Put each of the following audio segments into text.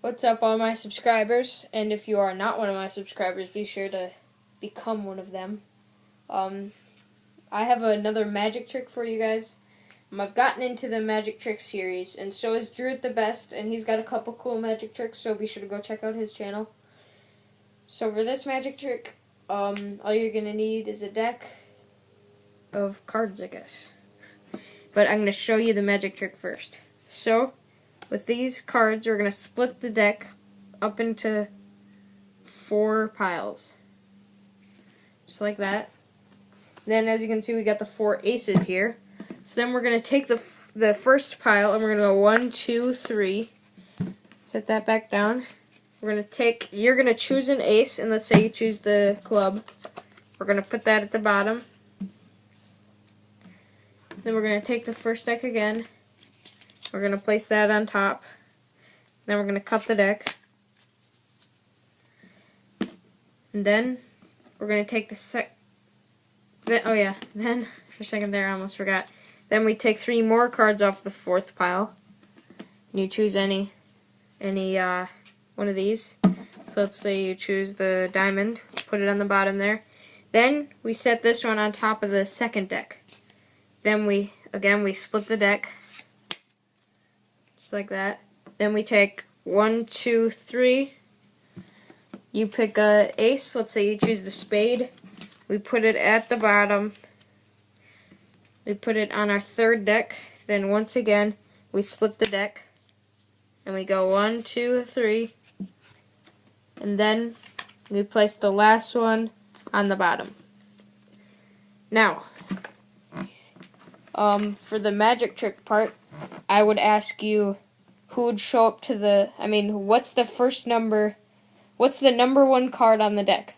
What's up, all my subscribers? And if you are not one of my subscribers, be sure to become one of them. I have another magic trick for you guys. I've gotten into the magic trick series, and so is Drew at the Best, and he's got a couple cool magic tricks, so be sure to go check out his channel. So for this magic trick, all you're going to need is a deck of cards, I guess. But I'm going to show you the magic trick first. So, with these cards, we're going to split the deck up into 4 piles. Just like that. Then, as you can see, we got the 4 aces here. So then we're going to take the first pile, and we're going to go 1, 2, 3. Set that back down. You're going to choose an ace, and let's say you choose the club. We're going to put that at the bottom. Then we're going to take the first deck again. We're going to place that on top. Then we're going to cut the deck. And then we're going to take then for a second there I almost forgot. Then we take 3 more cards off the 4th pile. And you choose any one of these. So let's say you choose the diamond, put it on the bottom there. Then we set this one on top of the 2nd deck. Then we split the deck. Just like that. Then we take 1, 2, 3. You pick a ace. Let's say you choose the spade. We put it at the bottom. We put it on our 3rd deck. Then once again, we split the deck. And we go 1, 2, 3. And then we place the last one on the bottom. Now, for the magic trick part, I would ask you who would show up to what's the number 1 card on the deck?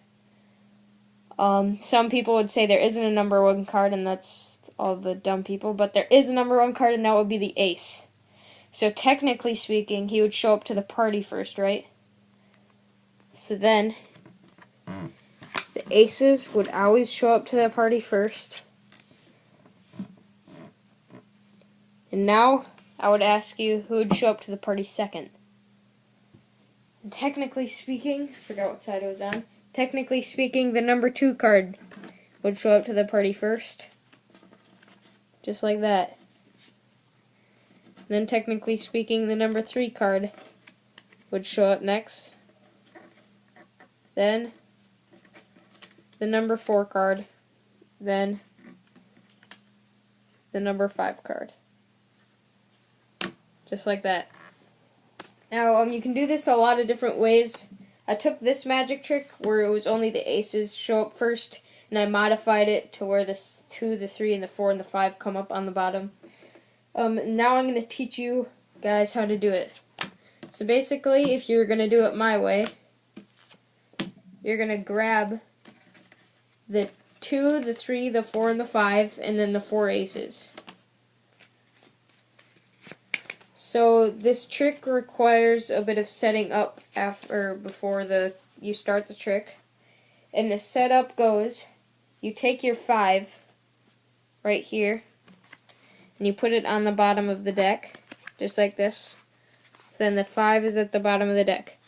Some people would say there isn't a number 1 card, and that's all the dumb people, but there is a number 1 card, and that would be the ace. So technically speaking, he would show up to the party first, right? So then, the aces would always show up to the party first. And now, I would ask you who would show up to the party second. And technically speaking, I forgot what side it was on. Technically speaking, the number 2 card would show up to the party first. Just like that. Then technically speaking, the number 3 card would show up next. Then the number 4 card. Then the number 5 card. Just like that. Now, you can do this a lot of different ways. I took this magic trick where it was only the aces show up first, and I modified it to where the 2, the 3, and the 4, and the 5 come up on the bottom. Now I'm going to teach you guys how to do it. So basically, if you're going to do it my way, you're going to grab the 2, the 3, the 4, and the 5, and then the 4 aces. So this trick requires a bit of setting up before you start the trick. And the setup goes, you take your 5 right here, and you put it on the bottom of the deck, just like this. So then the 5 is at the bottom of the deck.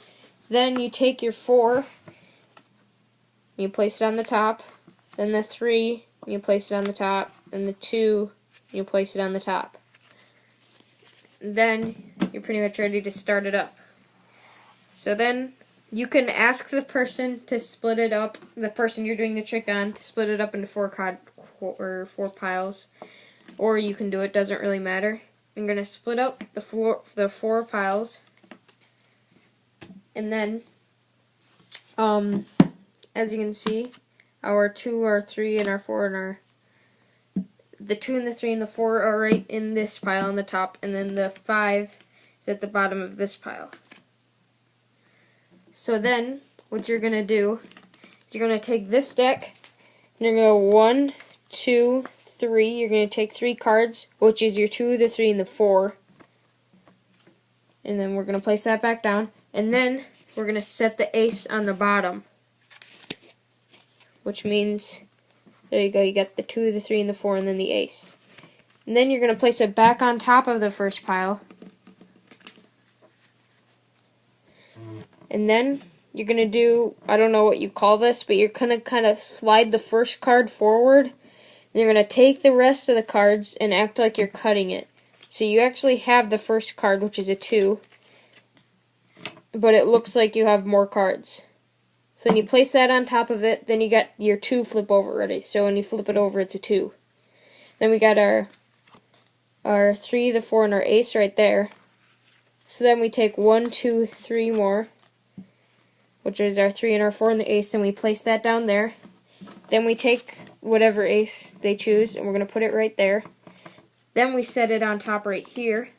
Then you take your 4, you place it on the top. Then the 3, you place it on the top. And the 2, you place it on the top. Then you're pretty much ready to start it up. So then you can ask the person to split it up, the person you're doing the trick on, to split it up into 4 piles. Or you can do it, doesn't really matter. I'm going to split up the 4 piles. And then, as you can see, our 2, our 3, and our 4, and the 2 and the 3 and the 4 are right in this pile on the top, and then the 5 is at the bottom of this pile. So then, what you're going to do is you're going to take this deck, and you're going to go 1, 2, 3. You're going to take 3 cards, which is your 2, the 3, and the 4. And then we're going to place that back down. And then, we're going to set the ace on the bottom. Which means, there you go, you got the 2, the 3, and the 4, and then the ace. And then you're going to place it back on top of the first pile. And then you're going to do, I don't know what you call this, but you're going to kind of slide the first card forward. You're going to take the rest of the cards and act like you're cutting it. So you actually have the first card, which is a 2, but it looks like you have more cards. So then you place that on top of it, then you got your 2 flip over ready. So when you flip it over, it's a 2. Then we got our 3, the 4, and our ace right there. So then we take 1, 2, 3 more, which is our 3 and our 4 and the ace, and we place that down there. Then we take whatever ace they choose, and we're going to put it right there. Then we set it on top right here.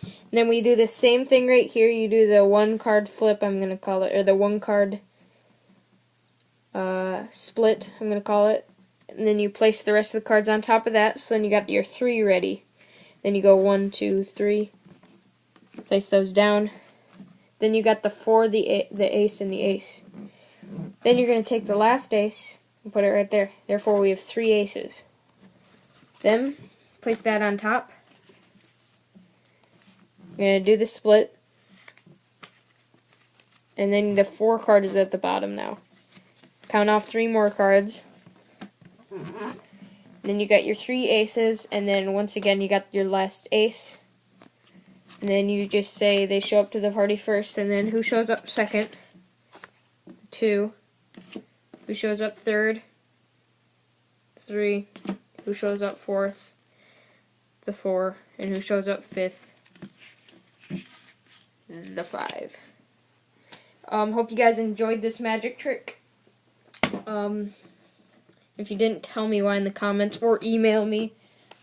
And then we do the same thing right here. You do the 1 card flip, I'm going to call it, or the 1 card split, I'm going to call it. And then you place the rest of the cards on top of that, so then you got your 3 ready. Then you go 1, 2, 3. Place those down. Then you got the 4, the ace, and the ace. Then you're going to take the last ace and put it right there. Therefore, we have 3 aces. Then, place that on top. You're going to do the split. And then the 4 card is at the bottom now. Count off 3 more cards. Then you got your 3 aces, and then once again you got your last ace. And then you just say they show up to the party first, and then who shows up second? 2. Who shows up third? 3. Who shows up fourth? The 4. And who shows up fifth? The 5. Hope you guys enjoyed this magic trick. If you didn't, tell me why in the comments, or email me.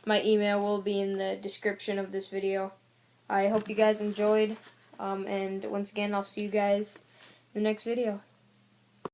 My email will be in the description of this video. I hope you guys enjoyed, and once again, I'll see you guys in the next video.